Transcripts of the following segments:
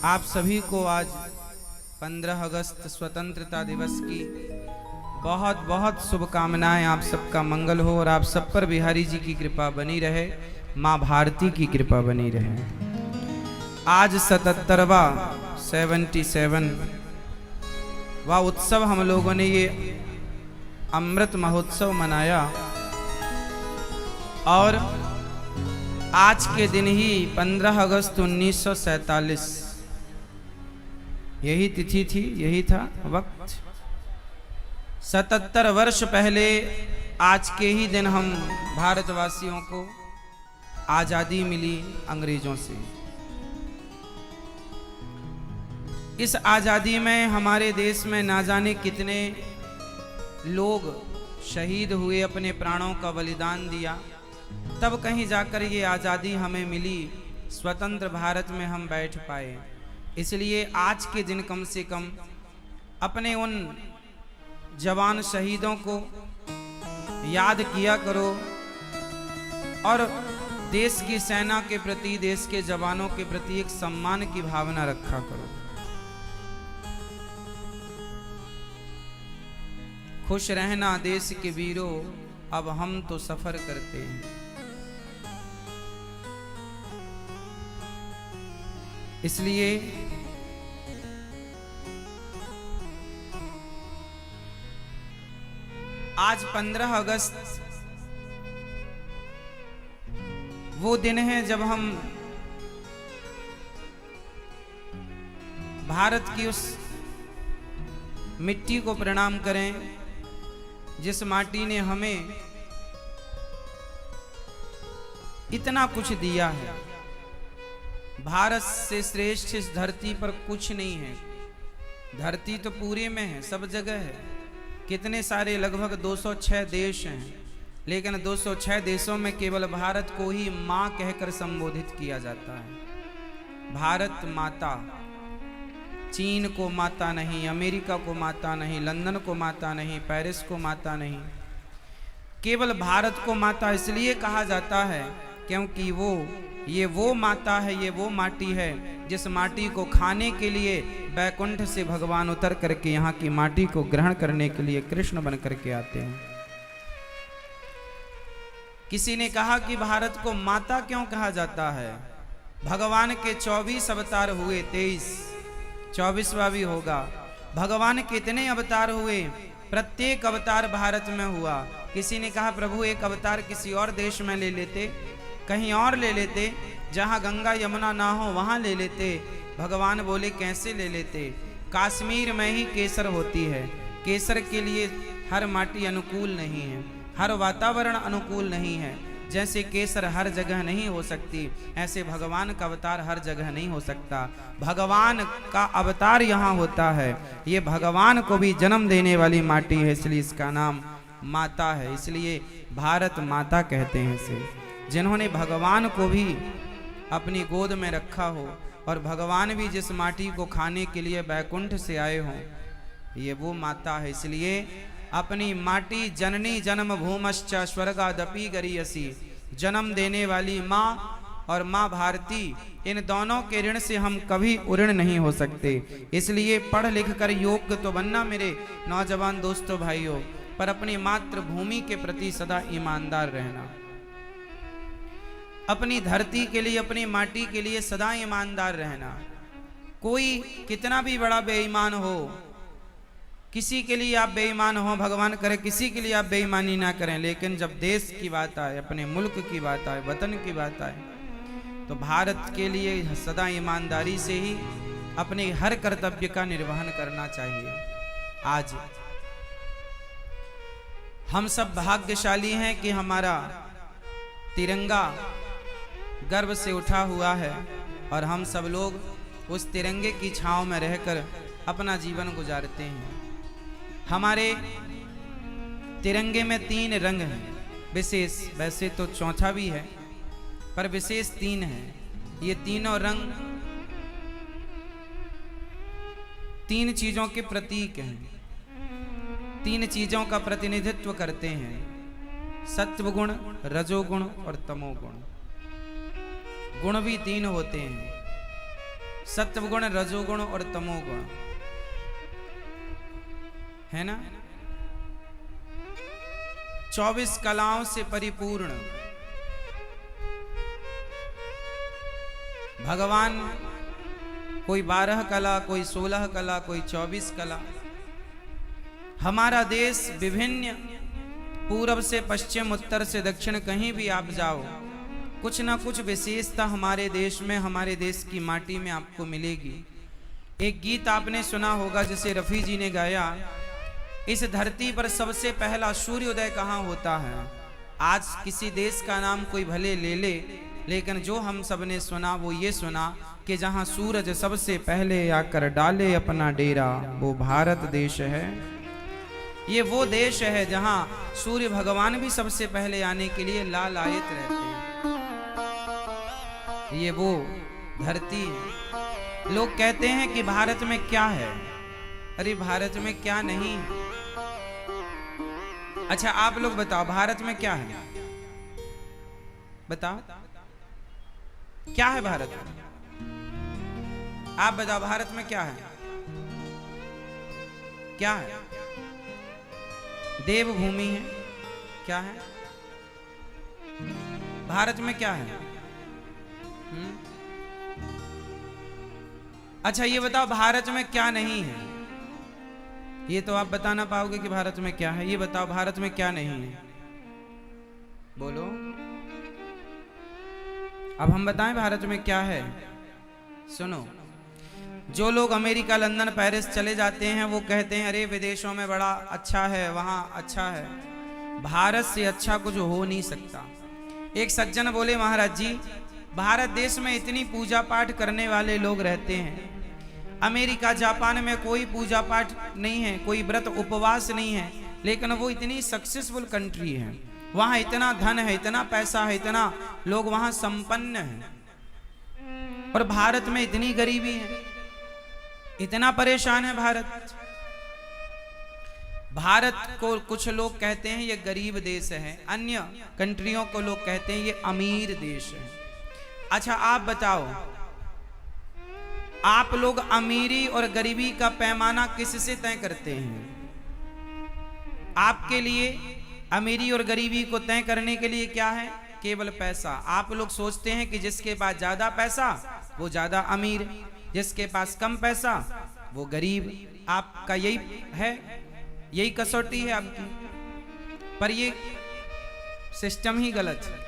आप सभी को आज 15 अगस्त स्वतंत्रता दिवस की बहुत बहुत शुभकामनाएं। आप सबका मंगल हो और आप सब पर बिहारी जी की कृपा बनी रहे, माँ भारती की कृपा बनी रहे। आज 77वां 77वां उत्सव हम लोगों ने ये अमृत महोत्सव मनाया और आज के दिन ही 15 अगस्त 1947 यही तिथि थी, यही था वक्त। 77 वर्ष पहले आज के ही दिन हम भारतवासियों को आजादी मिली अंग्रेजों से। इस आजादी में हमारे देश में ना जाने कितने लोग शहीद हुए, अपने प्राणों का बलिदान दिया, तब कहीं जाकर ये आज़ादी हमें मिली, स्वतंत्र भारत में हम बैठ पाए। इसलिए आज के दिन कम से कम अपने उन जवान शहीदों को याद किया करो और देश की सेना के प्रति, देश के जवानों के प्रति एक सम्मान की भावना रखा करो। खुश रहना देश के वीरों, अब हम तो सफर करते हैं। इसलिए आज 15 अगस्त वो दिन है जब हम भारत की उस मिट्टी को प्रणाम करें जिस माटी ने हमें इतना कुछ दिया है। भारत से श्रेष्ठ इस धरती पर कुछ नहीं है। धरती तो पूरे में है, सब जगह है। कितने सारे, लगभग 206 देश हैं, लेकिन 206 देशों में केवल भारत को ही माँ कहकर संबोधित किया जाता है। भारत माता। चीन को माता नहीं, अमेरिका को माता नहीं, लंदन को माता नहीं, पेरिस को माता नहीं, केवल भारत को माता इसलिए कहा जाता है क्योंकि वो माता है, ये वो माटी है जिस माटी को खाने के लिए बैकुंठ से भगवान उतर करके यहाँ की माटी को ग्रहण करने के लिए कृष्ण बन करके आते हैं। किसी ने कहा कि भारत को माता क्यों कहा जाता है? भगवान के 24 अवतार हुए, 24वां भी होगा। भगवान कितने अवतार हुए? प्रत्येक अवतार भारत में हुआ। किसी ने कहा प्रभु एक अवतार किसी और देश में ले लेते, कहीं और ले लेते, जहां गंगा यमुना ना हो वहां ले लेते। भगवान बोले कैसे ले लेते? कश्मीर में ही केसर होती है। केसर के लिए हर माटी अनुकूल नहीं है, हर वातावरण अनुकूल नहीं है। जैसे केसर हर जगह नहीं हो सकती, ऐसे भगवान का अवतार हर जगह नहीं हो सकता। भगवान का अवतार यहाँ होता है। ये भगवान को भी जन्म देने वाली माटी है, इसलिए इसका नाम माता है। इसलिए भारत माता कहते हैं इसे। जिन्होंने भगवान को भी अपनी गोद में रखा हो और भगवान भी जिस माटी को खाने के लिए बैकुंठ से आए हों, ये वो माता है। इसलिए अपनी माटी जननी जन्म भूमश्च स्वर्गादपि गरीयसी, जन्म देने वाली माँ और माँ भारती, इन दोनों के ऋण से हम कभी उऋण नहीं हो सकते। इसलिए पढ़ लिख कर योग्य तो बनना मेरे नौजवान दोस्तों भाइयों, पर अपनी मातृभूमि के प्रति सदा ईमानदार रहना। अपनी धरती के लिए, अपनी माटी के लिए सदा ईमानदार रहना। कोई कितना भी बड़ा बेईमान हो, किसी के लिए आप बेईमान हो, भगवान करे किसी के लिए आप बेईमानी ना करें, लेकिन जब देश की बात आए, अपने मुल्क की बात आए, वतन की बात आए, तो भारत के लिए सदा ईमानदारी से ही अपने हर कर्तव्य का निर्वहन करना चाहिए। आज हम सब भाग्यशाली हैं कि हमारा तिरंगा गर्व से उठा हुआ है और हम सब लोग उस तिरंगे की छांव में रहकर अपना जीवन गुजारते हैं। हमारे तिरंगे में 3 रंग हैं विशेष, वैसे तो चौथा भी है पर विशेष 3 हैं। ये तीनों रंग 3 चीजों के प्रतीक हैं, 3 चीजों का प्रतिनिधित्व करते हैं। सत्वगुण, रजोगुण और तमोगुण। गुण भी तीन होते हैं। सत्वगुण, रजोगुण और तमोगुण, है ना। 24 कलाओं से परिपूर्ण भगवान, कोई 12 कला, कोई 16 कला, कोई 24 कला। हमारा देश विभिन्न, पूर्व से पश्चिम, उत्तर से दक्षिण, कहीं भी आप जाओ, कुछ ना कुछ विशेषता हमारे देश में, हमारे देश की माटी में आपको मिलेगी। एक गीत आपने सुना होगा जिसे रफ़ी जी ने गाया, इस धरती पर सबसे पहला सूर्योदय कहाँ होता है। आज किसी देश का नाम कोई भले ले ले, लेकिन जो हम सब ने सुना वो ये सुना कि जहाँ सूरज सबसे पहले आकर डाले अपना डेरा, वो भारत देश है। ये वो देश है जहाँ सूर्य भगवान भी सबसे पहले आने के लिए लालायित रहते हैं। ये वो धरती है। लोग कहते हैं कि भारत में क्या है, अरे भारत में क्या नहीं। अच्छा आप लोग बताओ भारत में क्या है, बताओ क्या है भारत में? आप बताओ भारत में क्या है? क्या है? देवभूमि है, क्या है भारत में? क्या है? अच्छा ये बताओ भारत में क्या नहीं है? ये तो आप बता ना पाओगे कि भारत में क्या है। ये बताओ भारत में क्या नहीं है, बोलो। अब हम बताएं भारत में क्या है। सुनो, जो लोग अमेरिका, लंदन, पेरिस चले जाते हैं वो कहते हैं अरे विदेशों में बड़ा अच्छा है, वहां अच्छा है। भारत से अच्छा कुछ हो नहीं सकता। एक सज्जन बोले महाराज जी, भारत देश में इतनी पूजा पाठ करने वाले लोग रहते हैं, अमेरिका, जापान में कोई पूजा पाठ नहीं है, कोई व्रत उपवास नहीं है, लेकिन वो इतनी सक्सेसफुल कंट्री है, वहां इतना धन है, इतना पैसा है, इतना लोग वहां संपन्न हैं, और भारत में इतनी गरीबी है, इतना परेशान है भारत। भारत को कुछ लोग कहते हैं ये गरीब देश है, अन्य कंट्रियों को लोग कहते हैं ये अमीर देश है। अच्छा आप बताओ, आप लोग अमीरी और गरीबी का पैमाना किससे तय करते हैं? आपके लिए अमीरी और गरीबी को तय करने के लिए क्या है? केवल पैसा। आप लोग सोचते हैं कि जिसके पास ज्यादा पैसा वो ज्यादा अमीर, जिसके पास कम पैसा वो गरीब। आपका यही है, यही कसौटी है आपकी, पर ये सिस्टम ही गलत है।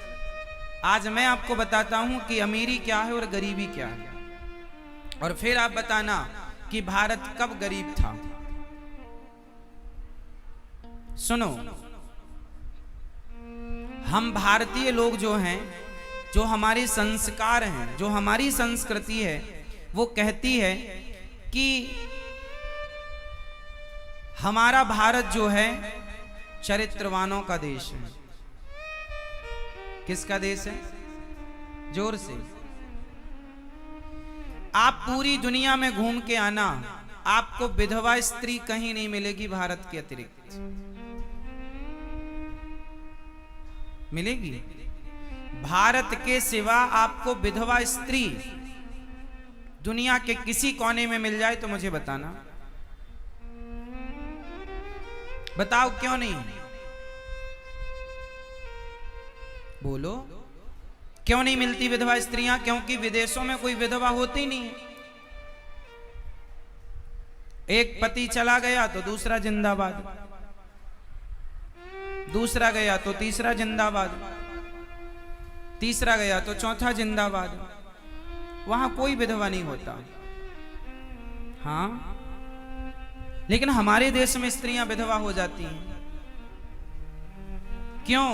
आज मैं आपको बताता हूं कि अमीरी क्या है और गरीबी क्या है, और फिर आप बताना कि भारत कब गरीब था। सुनो, हम भारतीय लोग जो हैं, जो हमारे संस्कार हैं, जो हमारी संस्कृति है, वो कहती है कि हमारा भारत जो है चरित्रवानों का देश है। किसका देश है? जोर से। आप पूरी दुनिया में घूम के आना, आपको विधवा स्त्री कहीं नहीं मिलेगी भारत के अतिरिक्त। मिलेगी? भारत के सिवा आपको विधवा स्त्री दुनिया के किसी कोने में मिल जाए तो मुझे बताना। बताओ क्यों नहीं? बोलो, क्यों नहीं मिलती विधवा स्त्रियां? क्योंकि विदेशों में कोई विधवा होती नहीं। एक पति चला गया तो दूसरा जिंदाबाद, दूसरा गया तो तीसरा जिंदाबाद, तीसरा गया तो चौथा जिंदाबाद। वहां कोई विधवा नहीं होता। हाँ, लेकिन हमारे देश में स्त्रियां विधवा हो जाती हैं। क्यों?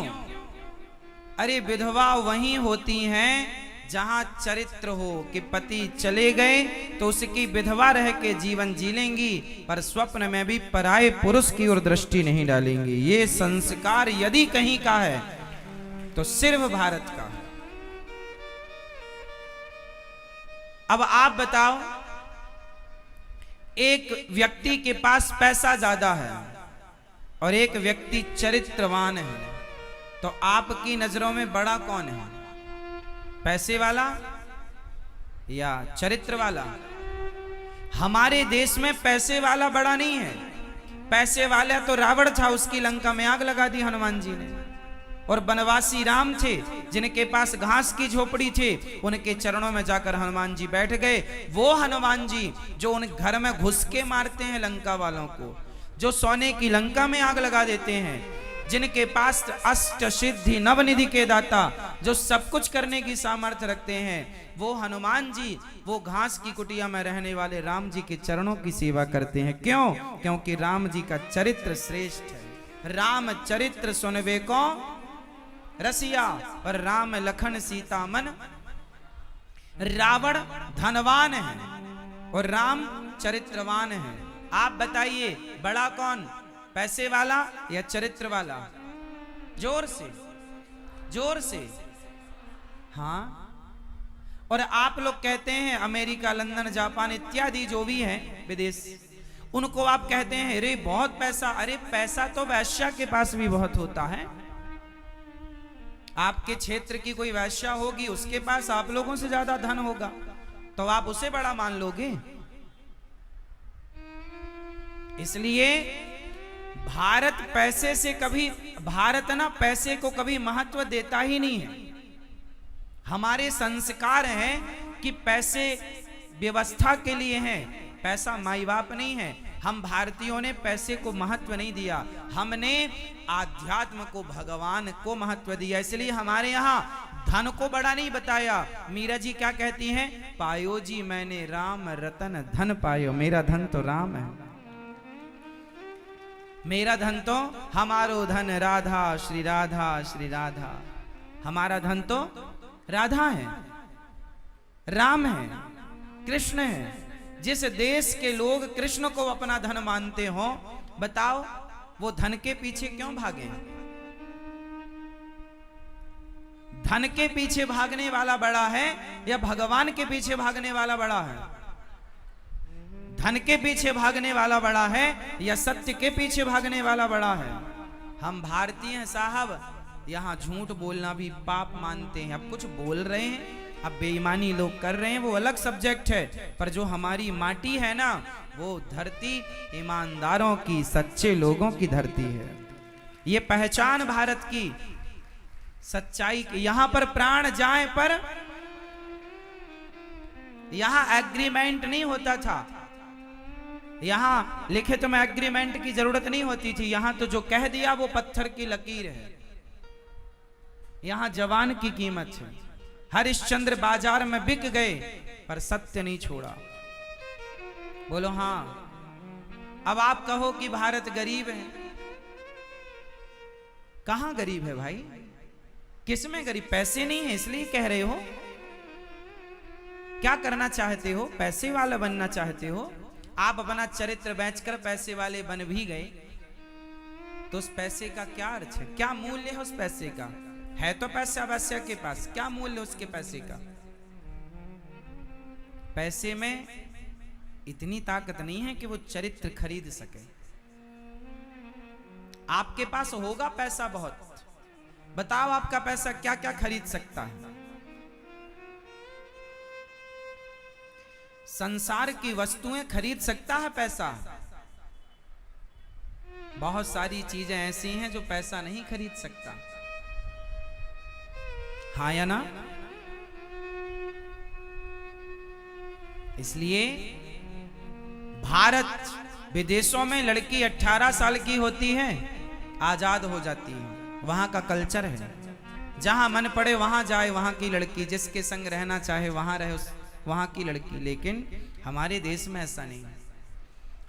अरे विधवा वहीं होती हैं जहां चरित्र हो कि पति चले गए तो उसकी विधवा रह के जीवन जी लेंगी, पर स्वप्न में भी पराये पुरुष की ओर दृष्टि नहीं डालेंगी। ये संस्कार यदि कहीं का है तो सिर्फ भारत का। अब आप बताओ, एक व्यक्ति के पास पैसा ज्यादा है और एक व्यक्ति चरित्रवान है, तो आपकी नजरों में बड़ा कौन है? पैसे वाला या चरित्र वाला? हमारे देश में पैसे वाला बड़ा नहीं है। पैसे वाला तो रावण था, उसकी लंका में आग लगा दी हनुमान जी ने। और बनवासी राम थे, जिनके पास घास की झोपड़ी थे, उनके चरणों में जाकर हनुमान जी बैठ गए। वो हनुमान जी जो उन घर में घुस के मारते हैं लंका वालों को, जो सोने की लंका में आग लगा देते हैं, जिनके पास अष्ट सिद्धि नवनिधि के दाता, जो सब कुछ करने की सामर्थ्य रखते हैं, वो हनुमान जी वो घास की कुटिया में रहने वाले राम जी के चरणों की सेवा करते हैं। क्यों? क्योंकि राम जी का चरित्र श्रेष्ठ है। राम चरित्र सुनवे को रसिया, और राम लखन सीता मन। रावण धनवान है और राम चरित्रवान है। आप बताइए बड़ा कौन, पैसे वाला या चरित्र वाला? जोर से, जोर से। हाँ, और आप लोग कहते हैं अमेरिका, लंदन, जापान इत्यादि जो भी हैं विदेश, उनको आप कहते हैं अरे बहुत पैसा। अरे पैसा तो वैश्या के पास भी बहुत होता है। आपके क्षेत्र की कोई वैश्या होगी, उसके पास आप लोगों से ज्यादा धन होगा, तो आप उसे बड़ा मान लोगे? इसलिए भारत पैसे से कभी, भारत ना पैसे को कभी महत्व देता ही नहीं है। हमारे संस्कार हैं कि पैसे व्यवस्था के लिए हैं, पैसा माई बाप नहीं है। हम भारतीयों ने पैसे को महत्व नहीं दिया, हमने आध्यात्म को, भगवान को महत्व दिया। इसलिए हमारे यहाँ धन को बड़ा नहीं बताया। मीरा जी क्या कहती हैं? पायो जी मैंने राम रतन धन पायो। मेरा धन तो राम है, मेरा धन तो, हमारो धन राधा श्री राधा श्री राधा। हमारा धन तो राधा है, राम है, कृष्ण है। जिस देश के लोग कृष्ण को अपना धन मानते हो, बताओ वो धन के पीछे क्यों भागे? धन के पीछे भागने वाला बड़ा है या भगवान के पीछे भागने वाला बड़ा है? धन के पीछे भागने वाला बड़ा है या सत्य के पीछे भागने वाला बड़ा है? हम भारतीय हैं साहब, यहाँ झूठ बोलना भी पाप मानते हैं। अब कुछ बोल रहे हैं, अब बेईमानी लोग कर रहे हैं, वो अलग सब्जेक्ट है, पर जो हमारी माटी है ना, वो धरती ईमानदारों की, सच्चे लोगों की धरती है। ये पहचान भारत की सच्चाई की। यहां पर प्राण जाए पर यहां एग्रीमेंट नहीं होता था, यहां लिखित में एग्रीमेंट की जरूरत नहीं होती थी। यहां तो जो कह दिया वो पत्थर की लकीर है। यहां जवान की कीमत है। हरिश्चंद्र बाजार में बिक गए पर सत्य नहीं छोड़ा। बोलो हाँ। अब आप कहो कि भारत गरीब है, कहां गरीब है भाई? किसमें गरीब? पैसे नहीं है इसलिए कह रहे हो? क्या करना चाहते हो? पैसे वाला बनना चाहते हो? आप अपना चरित्र बेचकर पैसे वाले बन भी गए तो उस पैसे का क्या अर्थ है? क्या मूल्य है उस पैसे का? है तो पैसा वैश्य के पास, क्या मूल्य उसके पैसे का? पैसे में इतनी ताकत नहीं है कि वो चरित्र खरीद सके। आपके पास होगा पैसा बहुत, बताओ आपका पैसा क्या क्या खरीद सकता है? संसार की वस्तुएं खरीद सकता है पैसा? बहुत सारी चीजें ऐसी हैं जो पैसा नहीं खरीद सकता। हाँ या ना? इसलिए भारत विदेशों में लड़की 18 साल की होती है, आजाद हो जाती है। वहां का कल्चर है, जहां मन पड़े वहां जाए, वहां की लड़की, जिसके संग रहना चाहे वहां रहे, वहां की लड़की। लेकिन हमारे देश में ऐसा नहीं है।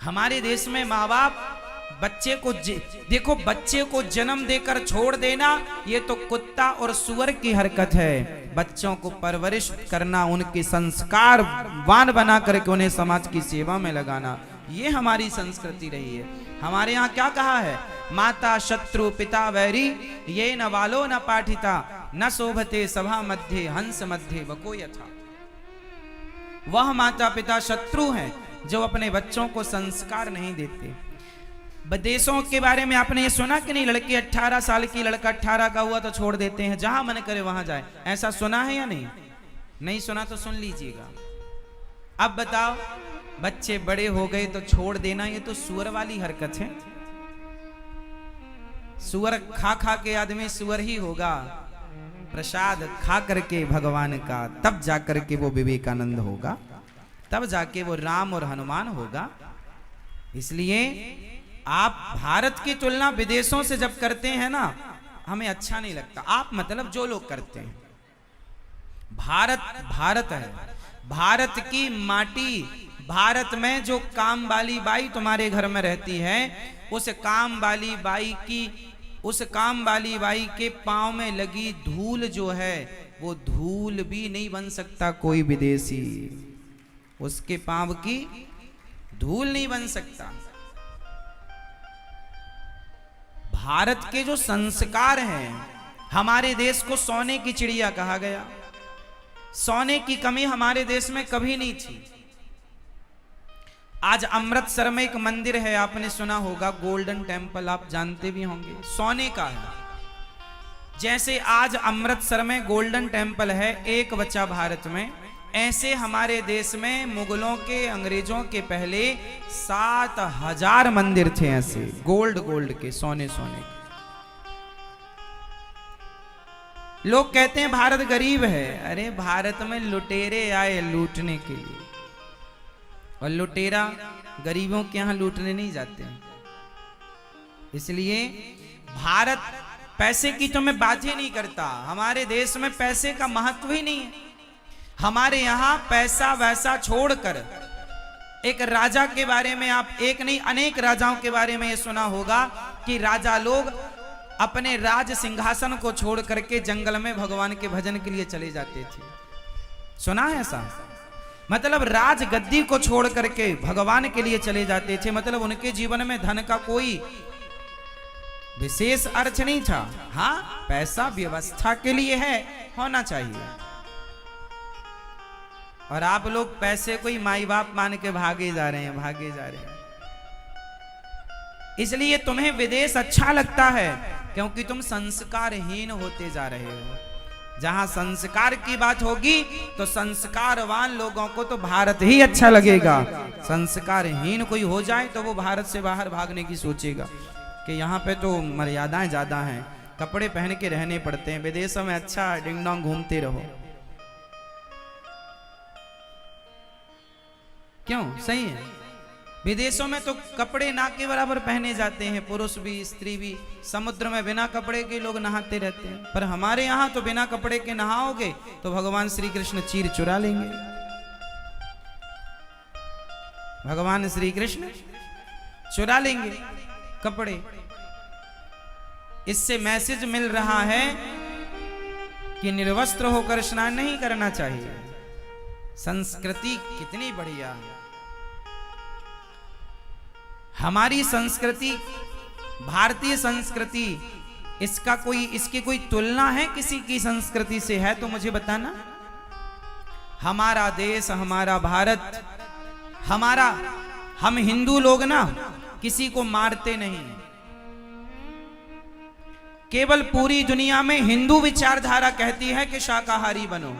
हमारे देश में माँ बाप बच्चे को देखो, बच्चे को जन्म देकर छोड़ देना ये तो कुत्ता और सुअर की हरकत है। बच्चों को परवरिश करना, उनके संस्कारवान बना करके उन्हें समाज की सेवा में लगाना, ये हमारी संस्कृति रही है। हमारे यहाँ क्या कहा है? माता शत्रु पिता वैरी, ये न वालो न पाठिता, न शोभते सभा मध्य हंस मध्य वको यथा। वह माता पिता शत्रु हैं जो अपने बच्चों को संस्कार नहीं देते। विदेशों के बारे में आपने ये सुना कि नहीं? लड़की 18 साल की, लड़का 18 का हुआ तो छोड़ देते हैं, जहां मन करे वहां जाए। ऐसा सुना है या नहीं? नहीं सुना तो सुन लीजिएगा। अब बताओ, बच्चे बड़े हो गए तो छोड़ देना, ये तो सुअर वाली हरकत है। सुअर खा खा के आदमी सुअर ही होगा। प्रसाद खा करके भगवान का, तब जाकर के वो विवेकानंद होगा, तब जाके वो राम और हनुमान होगा। इसलिए आप भारत की तुलना विदेशों से जब करते हैं ना, हमें अच्छा नहीं लगता। आप मतलब जो लोग करते हैं, भारत भारत है, भारत की माटी, भारत में जो काम वाली बाई तुम्हारे घर में रहती है, उस काम वाली बाई के पांव में लगी धूल जो है, वो धूल भी नहीं बन सकता कोई विदेशी। उसके पांव की धूल नहीं बन सकता। भारत के जो संस्कार हैं, हमारे देश को सोने की चिड़िया कहा गया। सोने की कमी हमारे देश में कभी नहीं थी। आज अमृतसर में एक मंदिर है, आपने सुना होगा, गोल्डन टेम्पल, आप जानते भी होंगे, सोने का है। जैसे आज अमृतसर में गोल्डन टेम्पल है, एक बच्चा भारत में, ऐसे हमारे देश में मुगलों के, अंग्रेजों के पहले 7000 मंदिर थे ऐसे, गोल्ड के, सोने के। लोग कहते हैं भारत गरीब है। अरे भारत में लुटेरे आए लूटने के लिए, और लुटेरा गरीबों के यहां लूटने नहीं जाते हैं। इसलिए भारत पैसे की तो मैं बात ही नहीं करता, हमारे देश में पैसे का महत्व ही नहीं है। हमारे यहां पैसा वैसा छोड़कर, एक राजा के बारे में आप, एक नहीं अनेक राजाओं के बारे में ये सुना होगा कि राजा लोग अपने राज सिंहासन को छोड़ करके जंगल में भगवान के भजन के लिए चले जाते थे। सुना है ऐसा? मतलब राज गद्दी को छोड़ करके भगवान के लिए चले जाते थे। मतलब उनके जीवन में धन का कोई विशेष अर्थ नहीं था। हाँ, पैसा व्यवस्था के लिए है, होना चाहिए। और आप लोग पैसे को ही माई बाप मान के भागे जा रहे हैं। इसलिए तुम्हें विदेश अच्छा लगता है, क्योंकि तुम संस्कारहीन होते जा रहे हो। जहां संस्कार की बात होगी तो संस्कारवान लोगों को तो भारत ही अच्छा लगेगा। संस्कारहीन कोई हो जाए तो वो भारत से बाहर भागने की सोचेगा कि यहाँ पे तो मर्यादाएं ज्यादा हैं, कपड़े पहन के रहने पड़ते हैं, विदेशों में अच्छा डिंग डोंग घूमते रहो। क्यों? सही है, विदेशों में तो कपड़े ना के बराबर पहने जाते हैं, पुरुष भी स्त्री भी। समुद्र में बिना कपड़े के लोग नहाते रहते हैं, पर हमारे यहाँ तो बिना कपड़े के नहाओगे तो भगवान श्री कृष्ण चीर चुरा लेंगे। भगवान श्री कृष्ण चुरा लेंगे कपड़े। इससे मैसेज मिल रहा है कि निर्वस्त्र होकर स्नान नहीं करना चाहिए। संस्कृति कितनी बढ़िया है हमारी संस्कृति, भारतीय संस्कृति। इसकी कोई तुलना है किसी की संस्कृति से? है तो मुझे बताना। हमारा देश, हमारा भारत, हम हिंदू लोग ना किसी को मारते नहीं। केवल पूरी दुनिया में हिंदू विचारधारा कहती है कि शाकाहारी बनो,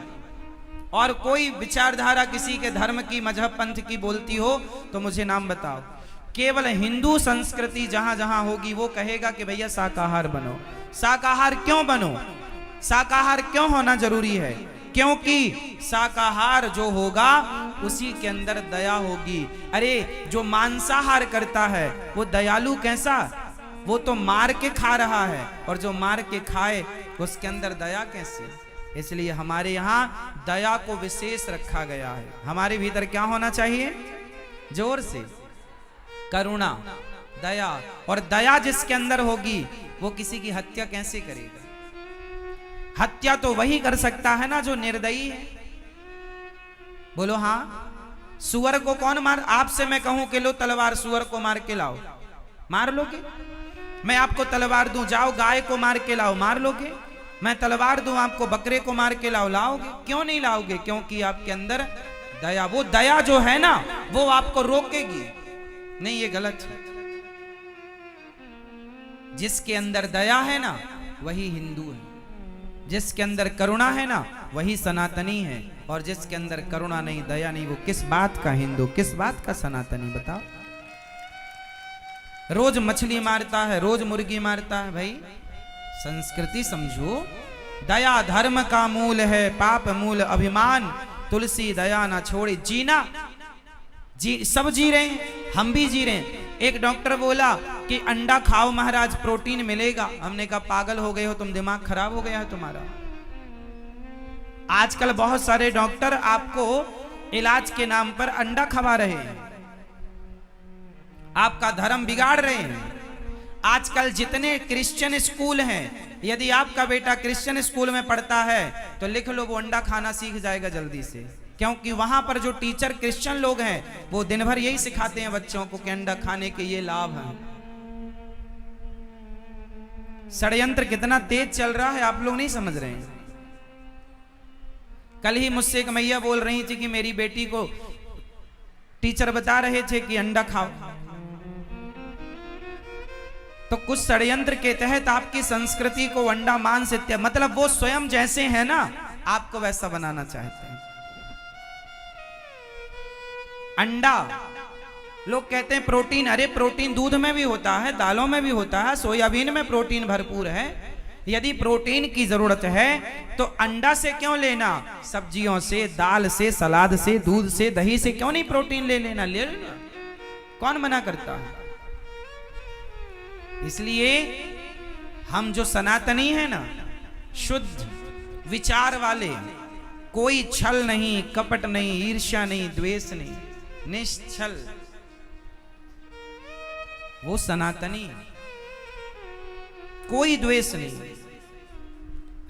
और कोई विचारधारा किसी के धर्म की, मजहब, पंथ की बोलती हो तो मुझे नाम बताओ। केवल हिंदू संस्कृति जहां जहां होगी वो कहेगा कि भैया शाकाहार बनो। शाकाहार क्यों बनो? शाकाहार क्यों होना जरूरी है? क्योंकि शाकाहार जो होगा उसी के अंदर दया होगी। अरे जो मांसाहार करता है वो दयालु कैसा? वो तो मार के खा रहा है, और जो मार के खाए उसके अंदर दया कैसे? इसलिए हमारे यहाँ दया को विशेष रखा गया है। हमारे भीतर क्या होना चाहिए? जोर से करुणा, दया। और दया जिसके अंदर होगी वो किसी की हत्या कैसे करेगा? हत्या तो वही कर सकता है ना जो निर्दयी है। बोलो हाँ। सुअर को कौन मार? आपसे मैं कहूं कि लो तलवार, सुअर को मार के लाओ, मार लोगे? मैं आपको तलवार दूं, जाओ गाय को मार के लाओ, मार लोगे? मैं तलवार दूं आपको, बकरे को मार के लाओ, लाओगे? क्यों नहीं लाओगे? क्योंकि आपके अंदर दया, वो दया जो है ना वो आपको रोकेगी नहीं। ये गलत है। जिसके अंदर दया है ना वही हिंदू है, जिसके अंदर करुणा है ना वही सनातनी है, और जिसके अंदर करुणा नहीं, दया नहीं, वो किस बात का हिंदू, किस बात का सनातनी बताओ। रोज मछली मारता है, रोज मुर्गी मारता है। भाई संस्कृति समझो। दया धर्म का मूल है, पाप मूल अभिमान, तुलसी दया ना छोड़े। जीना सब जी रहे हैं, हम भी जी रहे हैं। एक डॉक्टर बोला कि अंडा खाओ महाराज, प्रोटीन मिलेगा। हमने कहा पागल हो गए हो तुम, दिमाग खराब हो गया है तुम्हारा। आजकल बहुत सारे डॉक्टर आपको इलाज के नाम पर अंडा खवा रहे हैं, आपका धर्म बिगाड़ रहे हैं। आजकल जितने क्रिश्चियन स्कूल हैं, यदि आपका बेटा क्रिश्चियन स्कूल में पढ़ता है तो लिख लो वो अंडा खाना सीख जाएगा जल्दी से, क्योंकि वहां पर जो टीचर क्रिश्चियन लोग हैं वो दिन भर यही सिखाते हैं बच्चों को कि अंडा खाने के ये लाभ हैं। षड्यंत्र कितना तेज चल रहा है, आप लोग नहीं समझ रहे हैं। कल ही मुझसे एक मैया बोल रही थी कि मेरी बेटी को टीचर बता रहे थे कि अंडा खाओ। तो कुछ षड्यंत्र के तहत आपकी संस्कृति को अंडा मांस इत्यादि, मतलब वो स्वयं जैसे हैं ना, आपको वैसा बनाना चाहते हैं। अंडा, लोग कहते हैं प्रोटीन, अरे प्रोटीन दूध में भी होता है, दालों में भी होता है, सोयाबीन में प्रोटीन भरपूर है। यदि प्रोटीन की जरूरत है तो अंडा से क्यों लेना, सब्जियों से, दाल से, सलाद से, दूध से, दही से क्यों नहीं प्रोटीन ले लेना, ले लेना। कौन मना करता है? इसलिए हम जो सनातनी है ना, शुद्ध विचार वाले, कोई छल नहीं, कपट नहीं, ईर्ष्या नहीं, द्वेष नहीं, निश्चल, वो सनातनी, कोई द्वेष नहीं।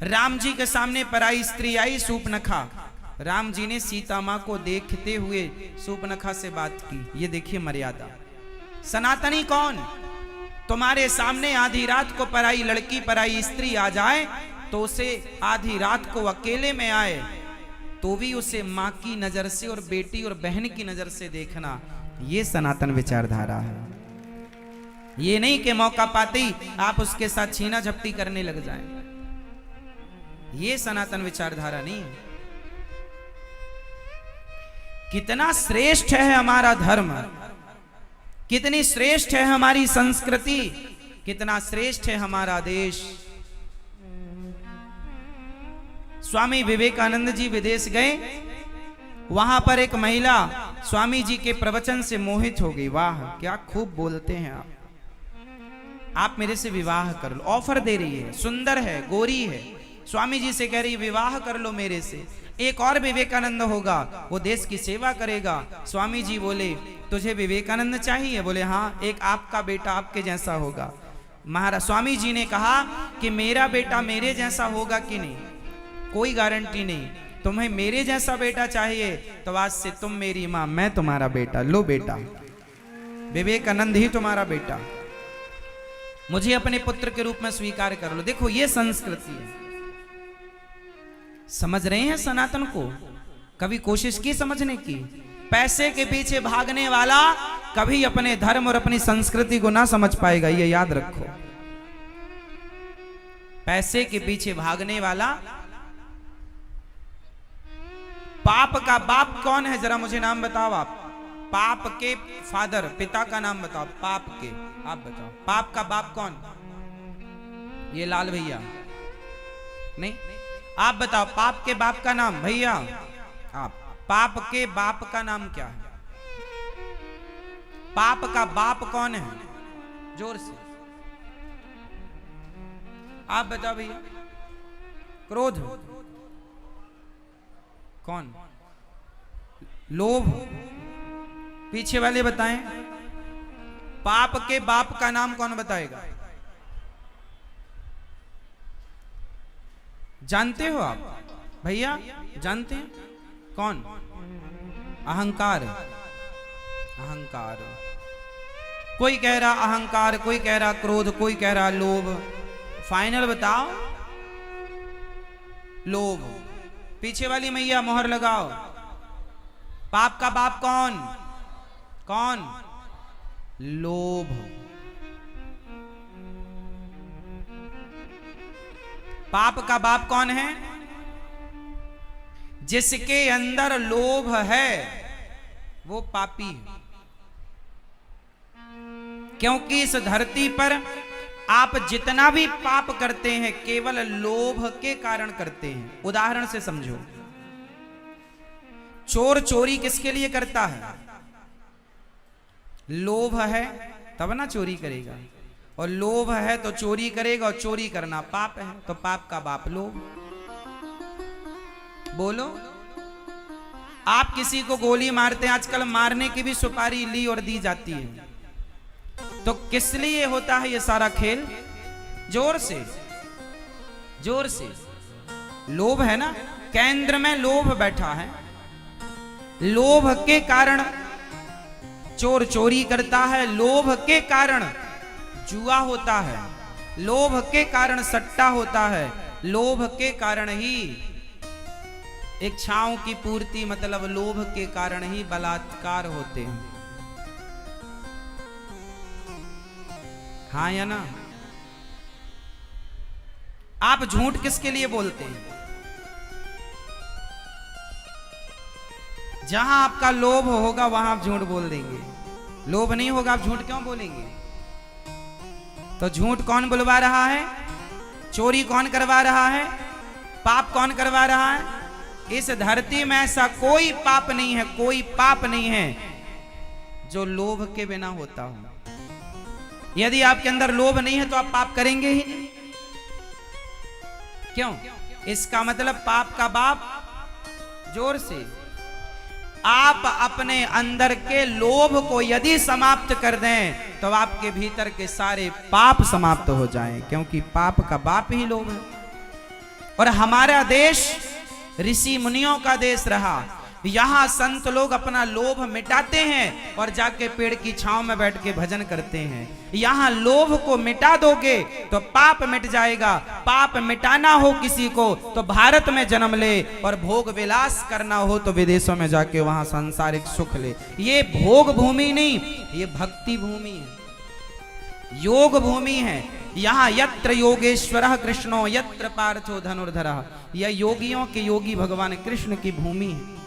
राम जी के सामने पराई स्त्री आई, सूपनखा, राम जी ने सीता मां को देखते हुए सूपनखा से बात की। ये देखिए मर्यादा। सनातनी कौन? तुम्हारे सामने आधी रात को पराई लड़की, पराई स्त्री आ जाए तो उसे आधी रात को अकेले में आए तो भी उसे मां की नजर से और बेटी और बहन की नजर से देखना, ये सनातन विचारधारा है। ये नहीं कि मौका पाते ही आप उसके साथ छीना झपटी करने लग जाएं। ये सनातन विचारधारा नहीं है। कितना श्रेष्ठ है हमारा धर्म, कितनी श्रेष्ठ है हमारी संस्कृति, कितना श्रेष्ठ है हमारा देश। स्वामी विवेकानंद जी विदेश गए, वहां पर एक महिला स्वामी जी के प्रवचन से मोहित हो गई। वाह क्या खूब बोलते हैं आप मेरे से विवाह कर लो। ऑफर दे रही है, सुंदर है, गोरी है, स्वामी जी से कह रही विवाह कर लो मेरे से। एक और विवेकानंद होगा, वो देश की सेवा करेगा। स्वामी जी बोले तुझे विवेकानंद चाहिए? बोले हाँ, एक आपका बेटा आपके जैसा होगा। महाराज स्वामी जी ने कहा कि मेरा बेटा मेरे जैसा होगा कि नहीं, कोई गारंटी नहीं। तुम्हें मेरे जैसा बेटा चाहिए तो आज से तुम मेरी मां, मैं तुम्हारा बेटा। लो बेटा, विवेकानंद ही तुम्हारा बेटा, मुझे अपने पुत्र के रूप में स्वीकार कर लो। देखो ये संस्कृति है। समझ रहे हैं सनातन को? कभी कोशिश की समझने की? पैसे के पीछे भागने वाला कभी अपने धर्म और अपनी संस्कृति को ना समझ पाएगा, ये याद रखो। पैसे के पीछे भागने वाला, पाप का बाप कौन है? जरा मुझे नाम बताओ आप। पाप के फादर, पिता का नाम बताओ। पाप के, आप बताओ। पाप का बाप कौन? ये लाल भैया नहीं, आप बताओ। पाप के बाप का नाम, भैया आप, पाप के बाप का नाम क्या है? पाप का बाप कौन है? जोर से आप बताओ भैया। क्रोध कौन? लोभ। पीछे वाले बताएं। पाप के बाप का नाम कौन बताएगा? जानते हो आप भैया? जानते हैं कौन? अहंकार। अहंकार। कोई कह रहा अहंकार, कोई कह रहा क्रोध, कोई कह रहा लोभ। फाइनल बताओ। लोभ। पीछे वाली मैया मोहर लगाओ। पाप का बाप कौन? कौन? लोभ। पाप का बाप कौन है? जिसके अंदर लोभ है वो पापी है, क्योंकि इस धरती पर आप जितना भी पाप करते हैं केवल लोभ के कारण करते हैं। उदाहरण से समझो, चोर चोरी किसके लिए करता है? लोभ है तब ना चोरी करेगा, और लोभ है तो चोरी करेगा, और चोरी करना पाप है, तो पाप का बाप लोभ। बोलो, आप किसी को गोली मारते हैं, आजकल मारने की भी सुपारी ली और दी जाती है, तो किस लिए होता है ये सारा खेल? जोर से, जोर से लोभ है ना, केंद्र में लोभ बैठा है। लोभ के कारण चोर चोरी करता है, लोभ के कारण जुआ होता है, लोभ के कारण सट्टा होता है, लोभ के कारण ही इच्छाओं की पूर्ति, मतलब लोभ के कारण ही बलात्कार होते हैं। हाँ या ना? आप झूठ किसके लिए बोलते हैं? जहां आपका लोभ होगा वहां आप झूठ बोल देंगे, लोभ नहीं होगा आप झूठ क्यों बोलेंगे? तो झूठ कौन बुलवा रहा है? चोरी कौन करवा रहा है? पाप कौन करवा रहा है? इस धरती में ऐसा कोई पाप नहीं है, कोई पाप नहीं है जो लोभ के बिना होता हो। यदि आपके अंदर लोभ नहीं है तो आप पाप करेंगे ही नहीं। क्यों? इसका मतलब पाप का बाप, जोर से, आप अपने अंदर के लोभ को यदि समाप्त कर दें तो आपके भीतर के सारे पाप समाप्त हो जाएं, क्योंकि पाप का बाप ही लोभ है। और हमारा देश ऋषि मुनियों का देश रहा, यहां संत लोग अपना लोभ मिटाते हैं और जाके पेड़ की छांव में बैठ के भजन करते हैं। यहां लोभ को मिटा दोगे तो पाप मिट जाएगा। पाप मिटाना हो किसी को तो भारत में जन्म ले, और भोग विलास करना हो तो विदेशों में जाके वहां सांसारिक सुख ले। ये भोग भूमि नहीं, ये भक्ति भूमि है, योग भूमि है। यहाँ यत्र योगेश्वरः कृष्णो यत्र पार्थो धनुर्धरः, यह योगियों के योगी भगवान कृष्ण की भूमि है।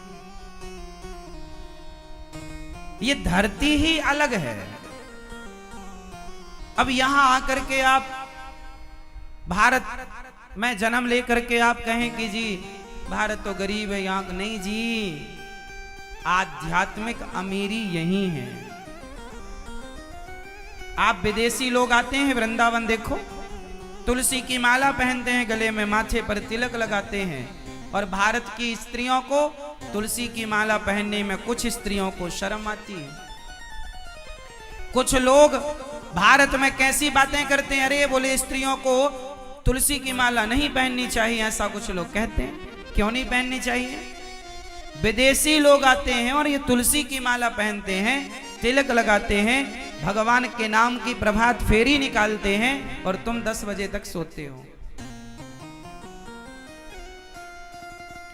ये धरती ही अलग है। अब यहां आकर के आप भारत में जन्म लेकर के आप कहें कि जी भारत तो गरीब है, यहां नहीं जी, आध्यात्मिक अमीरी यही है। आप विदेशी लोग आते हैं वृंदावन, देखो तुलसी की माला पहनते हैं, गले में माथे पर तिलक लगाते हैं, और भारत की स्त्रियों को तुलसी की माला पहनने में कुछ स्त्रियों को शर्म आती है। कुछ लोग भारत में कैसी बातें करते हैं, अरे बोले स्त्रियों को तुलसी की माला नहीं पहननी चाहिए, ऐसा कुछ लोग कहते हैं। क्यों नहीं पहननी चाहिए? विदेशी लोग आते हैं और ये तुलसी की माला पहनते हैं, तिलक लगाते हैं, भगवान के नाम की प्रभात फेरी निकालते हैं, और तुम 10 बजे तक सोते हो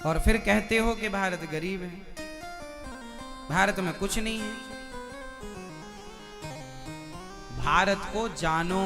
और फिर कहते हो कि भारत गरीब है, भारत में कुछ नहीं है। भारत को जानो।